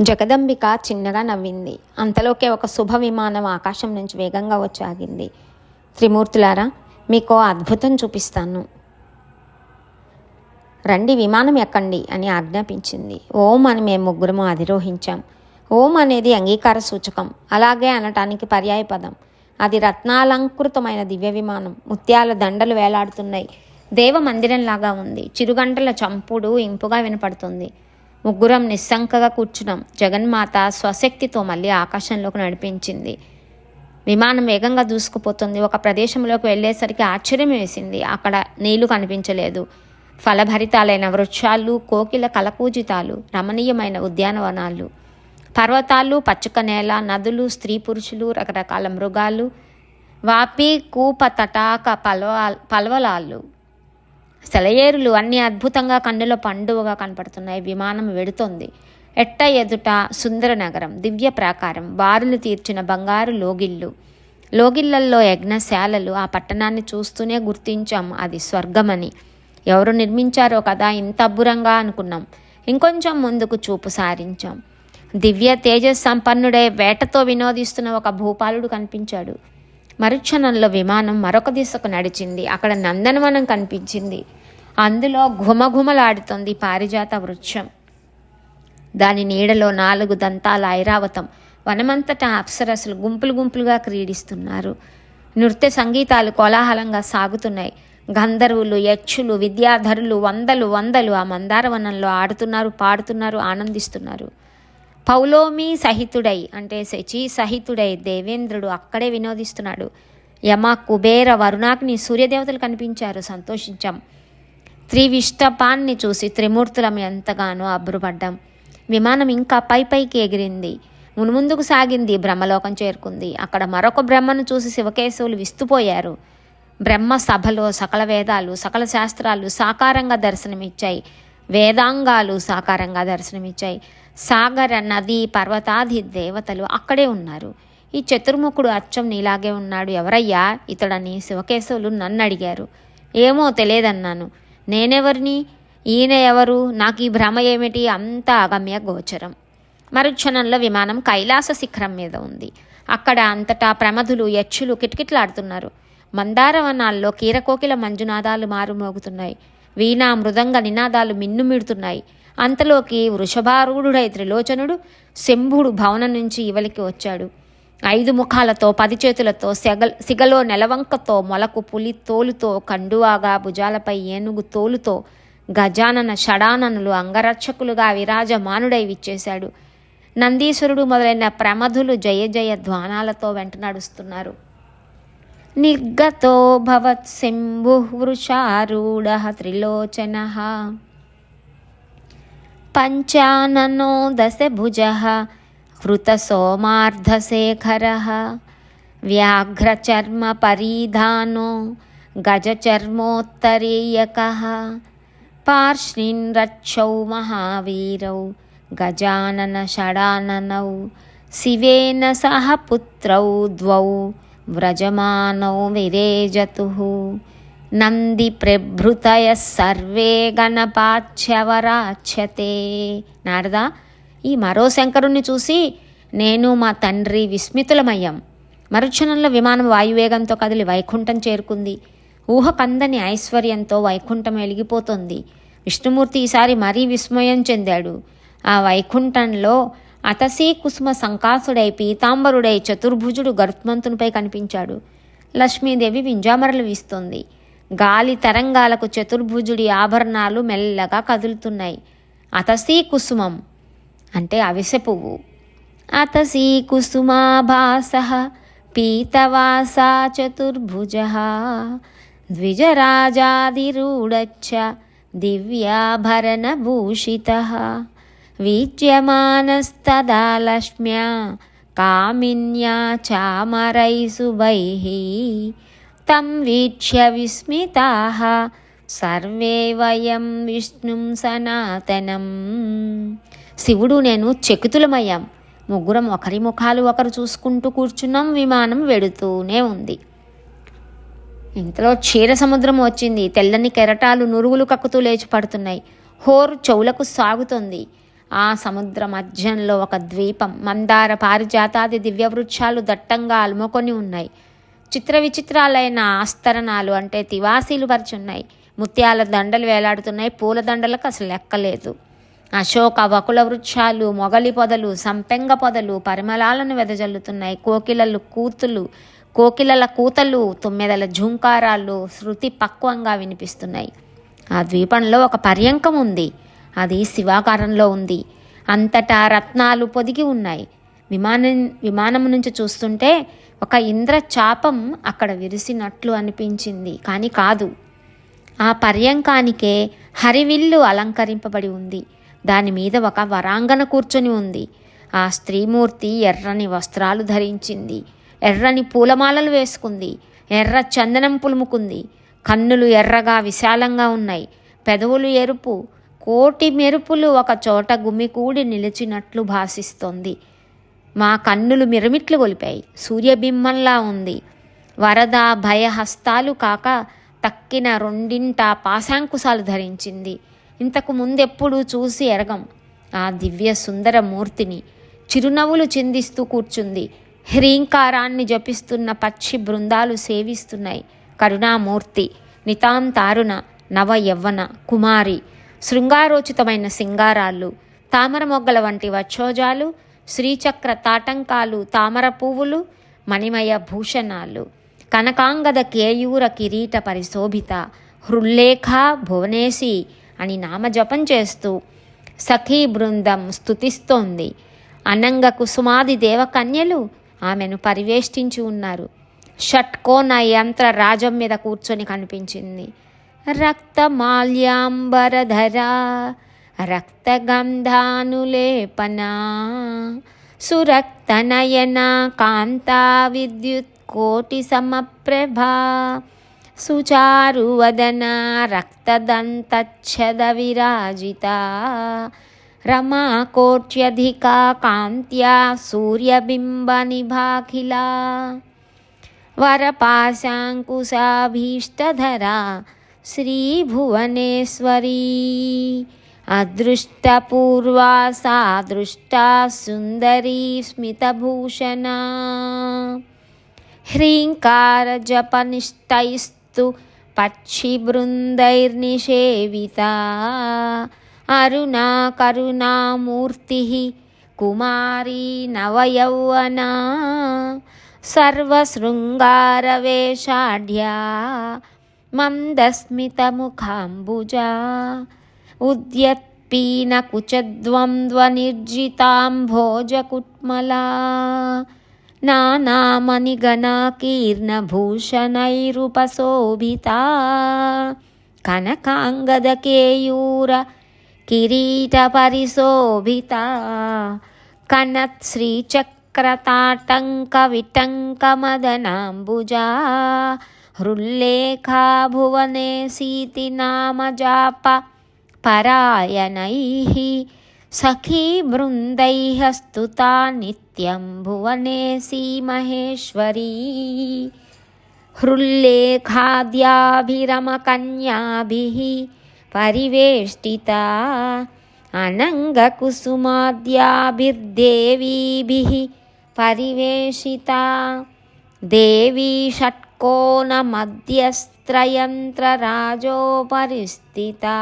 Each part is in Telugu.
జగదంబిక చిన్నగా నవ్వింది. అంతలోకే ఒక శుభ విమానం ఆకాశం నుంచి వేగంగా వచ్చి ఆగింది. త్రిమూర్తులారా, మీకో అద్భుతం చూపిస్తాను, రండి, విమానం ఎక్కండి అని ఆజ్ఞాపించింది. ఓం అని మేము ముగ్గురము అధిరోహించాం. ఓం అనేది అంగీకార సూచకం, అలాగే అనటానికి పర్యాయపదం. అది రత్నాలంకృతమైన దివ్య విమానం. ముత్యాల దండలు వేలాడుతున్నాయి. దేవ మందిరంలాగా ఉంది. చిరుగంటల చంపుడు ఇంపుగా వినపడుతుంది. ముగ్గురం నిస్సంకగా కూర్చున్నాం. జగన్మాత స్వశక్తితో మళ్ళీ ఆకాశంలోకి నడిపించింది. విమానం వేగంగా దూసుకుపోతుంది. ఒక ప్రదేశంలోకి వెళ్ళేసరికి ఆశ్చర్యం వేసింది. అక్కడ నీళ్లు కనిపించలేదు. ఫలభరితాలైన వృక్షాలు, కోకిల కలకూజితాలు, రమణీయమైన ఉద్యానవనాలు, పర్వతాలు, పచ్చిక నేల, నదులు, స్త్రీ పురుషులు, రకరకాల మృగాలు, వాపి కూప తటాక పల్వలాలు, సెలయేరులు అన్నీ అద్భుతంగా కన్నుల పండువగా కనపడుతున్నాయి. విమానం వెడుతోంది. ఎట్ట ఎదుట సుందర నగరం, దివ్య ప్రాకారం, బారులు తీర్చిన బంగారు లోగిళ్లల్లో యజ్ఞశాలలు. ఆ పట్టణాన్ని చూస్తూనే గుర్తించాం అది స్వర్గమని. ఎవరు నిర్మించారో కదా ఇంత అబ్బురంగా అనుకున్నాం. ఇంకొంచెం ముందుకు చూపు సారించాం. దివ్య తేజస్సంపన్నుడై వేటతో వినోదిస్తున్న ఒక భూపాలుడు కనిపించాడు. మరుక్షణంలో విమానం మరొక దిశకు నడిచింది. అక్కడ నందనవనం కనిపించింది. అందులో ఘుమఘుమలాడుతోంది పారిజాత వృక్షం. దాని నీడలో 4 దంతాల ఐరావతం. వనమంతటా అప్సరసులు గుంపులు గుంపులుగా క్రీడిస్తున్నారు. నృత్య సంగీతాలు కోలాహలంగా సాగుతున్నాయి. గంధర్వులు, యక్షులు, విద్యాధరులు వందలు ఆ మందారవనంలో ఆడుతున్నారు, పాడుతున్నారు, ఆనందిస్తున్నారు. పౌలోమి సహితుడై అంటే శచి సహితుడై దేవేంద్రుడు అక్కడే వినోదిస్తున్నాడు. యమ, కుబేర, వరుణాగ్ని, సూర్యదేవతలు కనిపించారు. సంతోషించాం. త్రివిష్టపాన్ని చూసి త్రిమూర్తులం ఎంతగానో అబ్బురపడ్డాం. విమానం ఇంకా పైకి ఎగిరింది. మునుముందుకు సాగింది. బ్రహ్మలోకం చేరుకుంది. అక్కడ మరొక బ్రహ్మను చూసి శివకేశవులు విస్తుపోయారు. బ్రహ్మ సభలో సకల వేదాలు, సకల శాస్త్రాలు సాకారంగా దర్శనమిచ్చాయి. వేదాంగాలు సాకారంగా దర్శనమిచ్చాయి. సాగర, నది, పర్వతాది దేవతలు అక్కడే ఉన్నారు. ఈ చతుర్ముఖుడు అచ్చం నీలాగే ఉన్నాడు, ఎవరయ్యా ఇతడని శివకేశవులు నన్ను అడిగారు. ఏమో తెలియదన్నాను. నేనెవరిని, ఈయన ఎవరు, నాకు ఈ భ్రమ ఏమిటి, అంతా అగమ్య గోచరం. మరుక్షణంలో విమానం కైలాస శిఖరం మీద ఉంది. అక్కడ అంతటా ప్రమధులు, యక్షులు కిటకిటలాడుతున్నారు. మందారవనాల్లో కీరకోకిల మంజునాదాలు మారుమోగుతున్నాయి. వీణా మృదంగ నినాదాలు మిన్నుమిడుతున్నాయి. అంతలోకి వృషభారూఢుడై త్రిలోచనుడు శంభుడు భవనం నుంచి ఇవలికి వచ్చాడు. 5 ముఖాలతో, 10 చేతులతో, సిగలో నెలవంకతో, మొలకు పులి తోలుతో, కండువాగా భుజాలపై ఏనుగు తోలుతో, గజానన షడాననులు అంగరక్షకులుగా విరాజమానుడై విచ్చేశాడు. నందీశ్వరుడు మొదలైన ప్రమధులు జయ జయ ధ్వానాలతో వెంట నడుస్తున్నారు. నిర్గతో భవత్ శంభు వృషారూఢ త్రిలోచన పంచాననో దశభుజ హృతసోమార్ధశేఖర వ్యాఘ్రచర్మ పరీధానో గజచర్మోత్తరీయక పార్ష్ణిన్ రక్షౌ మహావీరౌ గజానన షడాననౌ శివేన సహ పుత్రౌ ద్వౌ వ్రజమానౌ విరేజతుః నంది ప్రభృతయ సర్వే గణపాచ్యవరాచ్యతే. నారదా, ఈ మరో శంకరుణ్ణి చూసి నేను మా తండ్రి విస్మితులమయ్యాం. మరుక్షణంలో విమానం వాయువేగంతో కదిలి వైకుంఠం చేరుకుంది. ఊహకందని ఐశ్వర్యంతో వైకుంఠం వెలిగిపోతుంది. విష్ణుమూర్తి ఈసారి మరీ విస్మయం చెందాడు. ఆ వైకుంఠంలో అతసీ కుసుమ సంకాసుడై పీతాంబరుడై చతుర్భుజుడు గరుత్మంతునిపై కనిపించాడు. లక్ష్మీదేవి వింజామరలు వీస్తోంది. గాలి తరంగాలకు చతుర్భుజుడి ఆభరణాలు మెల్లగా కదులుతున్నాయి. అతసీ కుసుమం అంటే అవిసె పువ్వు. అతసీ కుసుమాభాస పీతవాసా చతుర్భుజ ద్విజరాజాదిరూఢచ్చ దివ్యాభరణభూషితః వీజ్యమానస్తదా లక్ష్మ్యా కామిన్యా చామరైసుభైః తం వీక్ష్య విస్మితాః సర్వే వయం విష్ణుం సనాతనం. శివుడు నేను చకితులమయ్యాం. ముగ్గురం ఒకరి ముఖాలు ఒకరు చూసుకుంటూ కూర్చున్నాం. విమానం వెడుతూనే ఉంది. ఇంతలో క్షీర సముద్రం వచ్చింది. తెల్లని కెరటాలు నురుగులు కక్కుతూ లేచి పడుతున్నాయి. హోరు చెవులకు సాగుతోంది. ఆ సముద్ర మధ్యంలో ఒక ద్వీపం. మందార పారిజాతాది దివ్యవృక్షాలు దట్టంగా అలుముకొని ఉన్నాయి. చిత్ర విచిత్రాలైన ఆస్తరణాలు అంటే తివాసీలు పరిచున్నాయి. ముత్యాల దండలు వేలాడుతున్నాయి. పూల దండలకు అసలు లెక్కలేదు. అశోక వకుల వృక్షాలు, మొగలి పొదలు, సంపెంగ పొదలు పరిమళాలను వెదజల్లుతున్నాయి. కోకిలల కూతలు, తుమ్మెదల ఝుంకారాలు శృతి పక్వంగా వినిపిస్తున్నాయి. ఆ ద్వీపంలో ఒక పర్యంకం ఉంది. అది శివాకారంలో ఉంది. అంతటా రత్నాలు పొదిగి ఉన్నాయి. విమానం నుంచి చూస్తుంటే ఒక ఇంద్రచాపం అక్కడ విరిసినట్లు అనిపించింది. కానీ కాదు. ఆ పర్యంకానికే హరివిల్లు అలంకరింపబడి ఉంది. దాని మీద ఒక వరాంగన కూర్చొని ఉంది. ఆ స్త్రీమూర్తి ఎర్రని వస్త్రాలు ధరించింది. ఎర్రని పూలమాలలు వేసుకుంది. ఎర్ర చందనం పులుముకుంది. కన్నులు ఎర్రగా విశాలంగా ఉన్నాయి. పెదవులు ఎరుపు. కోటి మెరుపులు ఒక చోట గుమికూడి నిలిచినట్లు భాసిస్తోంది. మా కన్నులు మిరమిట్లు గొలిపాయి. సూర్యబింబంలా ఉంది. వరద భయహస్తాలు కాక తక్కిన రెండింట పాశాంకుశాలు ధరించింది. ఇంతకు ముందెప్పుడు చూసి ఎరగం ఆ దివ్య సుందర మూర్తిని. చిరునవ్వులు చిందిస్తూ కూర్చుంది. హ్రీంకారాన్ని జపిస్తున్న పక్షి బృందాలు సేవిస్తున్నాయి. కరుణామూర్తి, నితాంతారుణ, నవ యవ్వన కుమారి, శృంగారోచితమైన సింగారాలు, తామర మొగ్గల వంటి వక్షోజాలు, శ్రీచక్ర తాటంకాలు, తామర పువ్వులు, మణిమయ భూషణాలు, కనకాంగద కేయూర కిరీట పరిశోభిత, హృల్లేఖ భువనేశి అని నామజపం చేస్తూ సఖీ బృందం స్తుతిస్తోంది. అనంగ కుసుమాది దేవకన్యలు ఆమెను పరివేష్టించి ఉన్నారు. షట్కోన యంత్ర రాజం మీద కూర్చొని కనిపించింది. రక్తమాల్యాంబరధరా రక్తగంధానులేపనా సురక్తనయనా కాంతా విద్యుత్ కోటి సమప్రభా సుచారువదన రక్తదంతచ్ఛద విరాజితా రమా కోట్యధికా కాంత్యా సూర్యబింబ నిభాఖిలా వరపాశాంకుశాభీష్టధరా శ్రీభువనేశ్వరీ అదృష్టపూర్వా సాదృష్టా సుందరీ స్మితభూషణా హ్రీంకార జపనిష్టైస్తు పక్షిబృందైర్నిషేవితా అరుణా కరుణామూర్తి కుమారీ నవయౌవనా సర్వశృంగారవేషాఢ్యా మందస్మితముఖాంబుజా ఉద్యత్పీనకుచద్వంద్వనిర్జితాంభోజకుట్మలా నానామణిగణకీర్ణభూషణైరుపశోభితా కనకాంగదకేయూర కిరీటపరిశోభితా కనత్శ్రీచక్రతాటంకవిటంకమదనాంబుజా హృల్లేఖా భువనేశీతి నామజాప పరాయణైః సఖీ బృందైః స్తుతా నిత్యం భువనేశీ మహేశ్వరీ హృల్లేఖాద్యాభిరమకన్యాభిః పరివేష్టితా అనంగకుసుమాద్యాభిర్దేవీభిః పరివేషితా దేవీ షట్కోణమధ్యస్త్రయంత్రరాజోపరిస్థితా.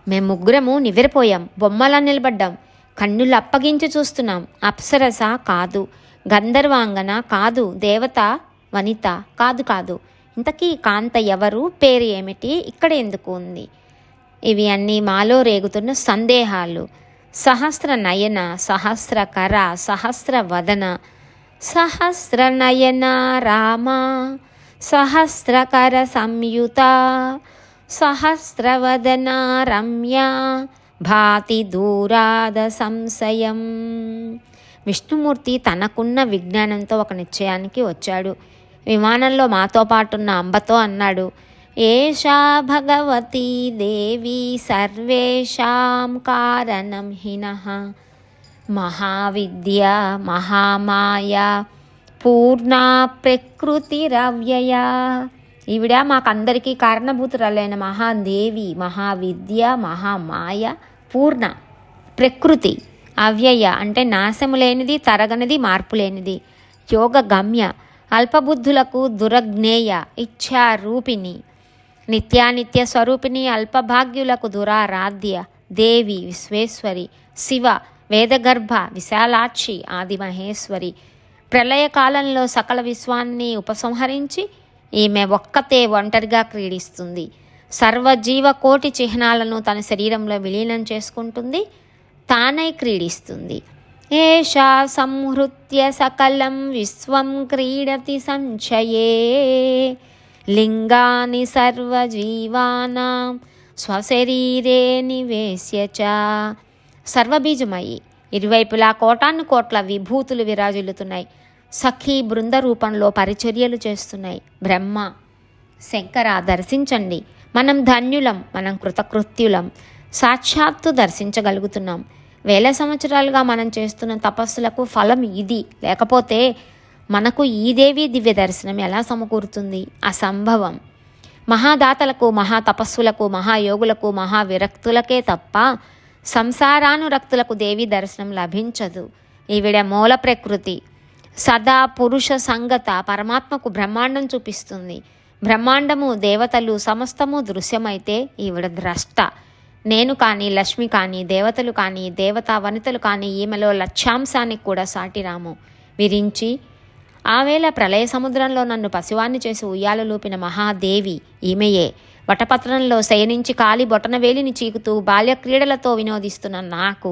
మేము ముగ్గురము నివ్వెరపోయాం. బొమ్మలా నిలబడ్డాం. కన్నులు అప్పగించి చూస్తున్నాం. అప్సరస కాదు, గంధర్వాంగన కాదు, దేవత వనిత కాదు. ఇంతకీ కాంత ఎవరు? పేరు ఏమిటి? ఇక్కడ ఎందుకు ఉంది? ఇవి అన్నీ మాలో రేగుతున్న సందేహాలు. సహస్ర నయన, సహస్రకర, సహస్రవదన, సహస్రనయన రామ, సహస్రకర సంయుత, సహస్రవదన రమ్య, భాతి దూరాద సంశయం. విష్ణుమూర్తి తనకున్న విజ్ఞానంతో ఒక నిశ్చయానికి వచ్చాడు. విమానంలో మాతో పాటున్న అంబతో అన్నాడు, ఏషా భగవతీ దేవి సర్వేషాం కారణం హినః మహావిద్య మహామాయ పూర్ణా ప్రకృతిరవ్యయ ఈవిడ మాకందరికీ కారణభూతురాలైన మహాదేవి, మహావిద్య, మహామాయ, పూర్ణ, ప్రకృతి, అవ్యయ అంటే నాశము లేనిది, తరగనిది, మార్పు లేనిది, యోగ గమ్య, అల్పబుద్ధులకు దురజ్ఞేయ, ఇచ్ఛారూపిణి, నిత్యానిత్య స్వరూపిణి, అల్పభాగ్యులకు దురారాధ్య, దేవి, విశ్వేశ్వరి, శివ, వేదగర్భ, విశాలాక్షి, ఆదిమహేశ్వరి. ప్రళయకాలంలో సకల విశ్వాన్ని ఉపసంహరించి ఈమె ఒక్కతే ఒంటరిగా క్రీడిస్తుంది. సర్వజీవకోటి చిహ్నాలను తన శరీరంలో విలీనం చేసుకుంటుంది, తానై క్రీడిస్తుంది. ఏషా సంహృత్య సకలం విశ్వం క్రీడతి సంచయే లింగాని సర్వజీవానాం స్వశరీరే నివేశ్య చ. సర్వబీజమయి, ఇరువైపులా కోటాను కోట్ల విభూతులు విరాజిల్లుతున్నాయి. సఖీ బృంద రూపంలో పరిచర్యలు చేస్తున్నాయి. బ్రహ్మ, శంకర దర్శించండి, మనం ధన్యులం, మనం కృతకృత్యులం, సాక్షాత్తు దర్శించగలుగుతున్నాం. వేల సంవత్సరాలుగా మనం చేస్తున్న తపస్సులకు ఫలం ఇది. లేకపోతే మనకు ఈ దేవి దివ్య దర్శనం ఎలా సమకూరుతుంది? అసంభవం. మహాదాతలకు, మహాతపస్సులకు, మహాయోగులకు, మహావిరక్తులకే తప్ప సంసారానురక్తులకు దేవి దర్శనం లభించదు. ఈవిడ మూల ప్రకృతి, సదా పురుష సంగత, పరమాత్మకు బ్రహ్మాండం చూపిస్తుంది. బ్రహ్మాండము, దేవతలు సమస్తము దృశ్యమైతే ఈవిడ ద్రష్ట. నేను కానీ, లక్ష్మి కానీ, దేవతలు కానీ, దేవతా వనితలు కానీ ఈమెలో లక్ష్యాంశానికి కూడా సాటిరాము. విరించి ఆవేళ ప్రళయ సముద్రంలో నన్ను పసివాన్ని చేసి ఉయ్యాలలూపిన మహాదేవి ఈమెయే. వటపత్రంలో శయనించి కాలి బొటనవేలిని చీకుతూ బాల్యక్రీడలతో వినోదిస్తున్న నాకు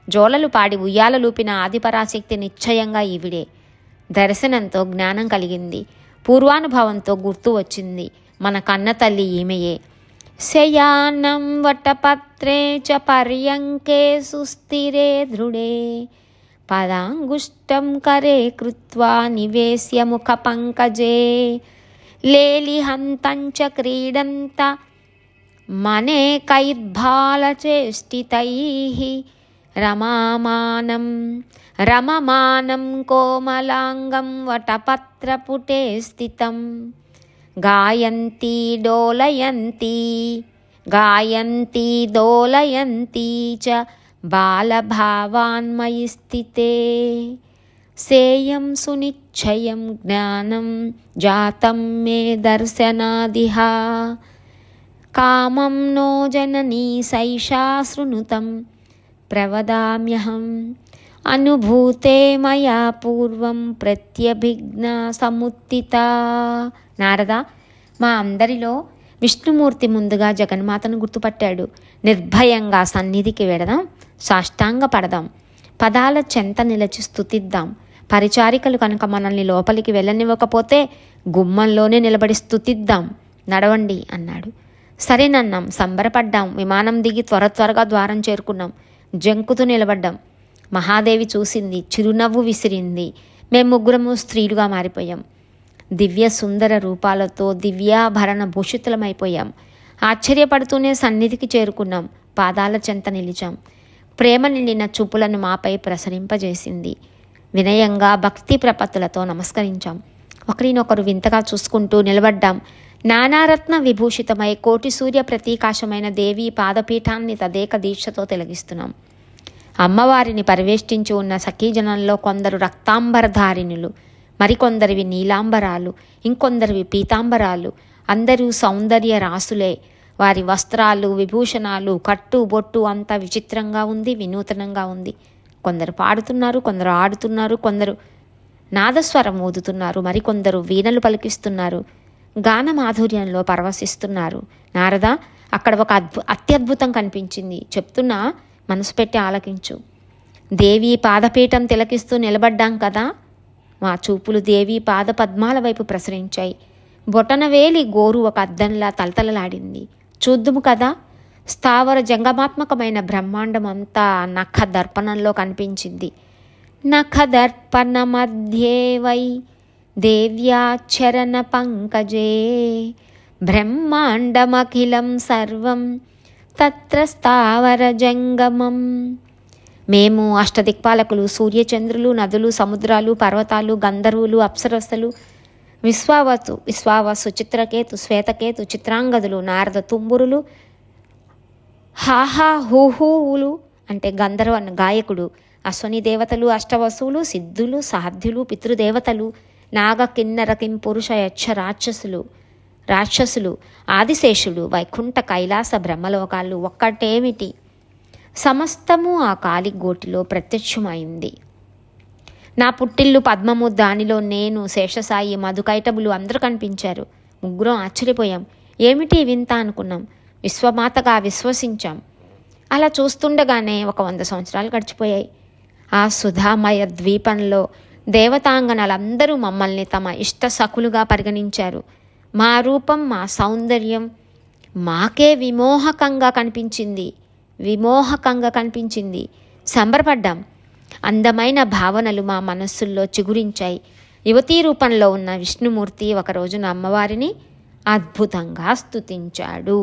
జోలలు పాడి ఉయ్యాలలూపిన ఆదిపరాశక్తి నిశ్చయంగా ఈవిడే. దర్శనంతో జ్ఞానం కలిగింది, పూర్వానుభవంతో గుర్తు వచ్చింది. మన కన్న తల్లి ఈమెయే. శయానం వటపత్రే చ పర్యంకే సుస్థిరే దృఢే పదాంగుష్టం కరే కృత్వా నివేశ్య ముఖ పంకజే లేలిహంతంచ క్రీడంత మనేకైర్బాలచేష్టితైః రమమానం కోమలాంగం వటపత్రపుటే స్థితం గాయంతి డోలయంతి చ బాలభావాన్మయి స్థితే సేయం సునిశ్చయం జ్ఞానం జాతం మే దర్శనాదిహ కామం నో జననీ సైషా శృణుతం ప్రవదామ్యహం అనుభూతే మయా పూర్వం ప్రత్యభిజ్ఞ సముత్థిత. నారద, మా అందరిలో విష్ణుమూర్తి ముందుగా జగన్మాతను గుర్తుపట్టాడు. నిర్భయంగా సన్నిధికి వెడదాం, సాష్టాంగ పడదాం, పదాల చెంత నిలచి స్తుతిద్దాం. పరిచారికలు కనుక మనల్ని లోపలికి వెళ్ళనివ్వకపోతే గుమ్మంలోనే నిలబడి స్తుతిద్దాం. నడవండి అన్నాడు. సరేనన్నాం, సంబరపడ్డాం. విమానం దిగి త్వరగా ద్వారం చేరుకున్నాం. జంకుతూ నిలబడ్డాం. మహాదేవి చూసింది, చిరునవ్వు విసిరింది. మేము ముగ్గురము స్త్రీలుగా మారిపోయాం. దివ్య సుందర రూపాలతో దివ్యాభరణ భూషితులమైపోయాం. ఆశ్చర్యపడుతూనే సన్నిధికి చేరుకున్నాం. పాదాల చెంత నిలిచాం. ప్రేమ నిండిన చూపులను మాపై ప్రసరింపజేసింది. వినయంగా భక్తి ప్రపత్తులతో నమస్కరించాం. ఒకరినొకరు వింతగా చూసుకుంటూ నిలబడ్డాం. నానారత్న విభూషితమై కోటి సూర్య ప్రతీకాశమైన దేవి పాదపీఠాన్ని తదేక దీక్షతో తిలగిస్తున్నాం. అమ్మవారిని పరివేష్టించి ఉన్న సఖీజనంలో కొందరు రక్తాంబరధారిణులు, మరికొందరివి నీలాంబరాలు, ఇంకొందరివి పీతాంబరాలు. అందరూ సౌందర్య రాసులే. వారి వస్త్రాలు, విభూషణాలు, కట్టు బొట్టు అంతా విచిత్రంగా ఉంది, వినూతనంగా ఉంది. కొందరు పాడుతున్నారు, కొందరు ఆడుతున్నారు, కొందరు నాదస్వరం ఊదుతున్నారు, మరికొందరు వీణలు పలికిస్తున్నారు, గాన మాధుర్యంలో పరవశిస్తున్నారు. నారద, అక్కడ ఒక అత్యద్భుతం కనిపించింది. చెప్తున్నా, మనసు పెట్టి ఆలకించు. దేవి పాదపీఠం తిలకిస్తూ నిలబడ్డాం కదా, మా చూపులు దేవి పాద పద్మాల వైపు ప్రసరించాయి. బొటనవేలి గోరు ఒక అద్దంలా తలతలలాడింది. చూద్దుము కదా, స్థావర జంగమాత్మకమైన బ్రహ్మాండం అంతా నఖ దర్పణంలో కనిపించింది. నఖ దర్పణ మధ్యే వై దేవ్యాచరణ పంకజే బ్రహ్మాండమఖిలం సర్వం తత్ర స్థావర జంగమం. మేము అష్టదిక్పాలకులు, సూర్యచంద్రులు, నదులు, సముద్రాలు, పర్వతాలు, గంధర్వులు, అప్సరస్సులు, విశ్వావసు, చిత్రకేతు, శ్వేతకేతు, చిత్రాంగదులు, నారద తుంబురులు, హాహా హూహూవులు అంటే గంధర్వ గాయకుడు, అశ్వని దేవతలు, అష్టవసువులు, సిద్ధులు, సాధ్యులు, పితృదేవతలు, నాగ కిన్నర కింపురుష యక్ష రాక్షసులు, ఆదిశేషుడు, వైకుంఠ కైలాస బ్రహ్మలోకాలు ఒక్కటేమిటి, సమస్తము ఆ కాలి గోటిలో ప్రత్యక్షమైంది. నా పుట్టిల్లు పద్మము, దానిలో నేను, శేషసాయి, మధుకైటబులు అందరూ కనిపించారు. ముగ్గురం ఆశ్చర్యపోయాం. ఏమిటి వింత అనుకున్నాం. విశ్వమాతగా విశ్వసించాం. అలా చూస్తుండగానే 100 సంవత్సరాలు గడిచిపోయాయి. ఆ సుధామయ ద్వీపంలో దేవతాంగనలందరూ మమ్మల్ని తమ ఇష్ట సఖులుగా పరిగణించారు. మా రూపం, మా సౌందర్యం మాకే విమోహకంగా కనిపించింది. సంబరపడ్డాం. అందమైన భావనలు మా మనస్సుల్లో చిగురించాయి. యువతీ రూపంలో ఉన్న విష్ణుమూర్తి ఒక రోజున అమ్మవారిని అద్భుతంగా స్తుతించాడు.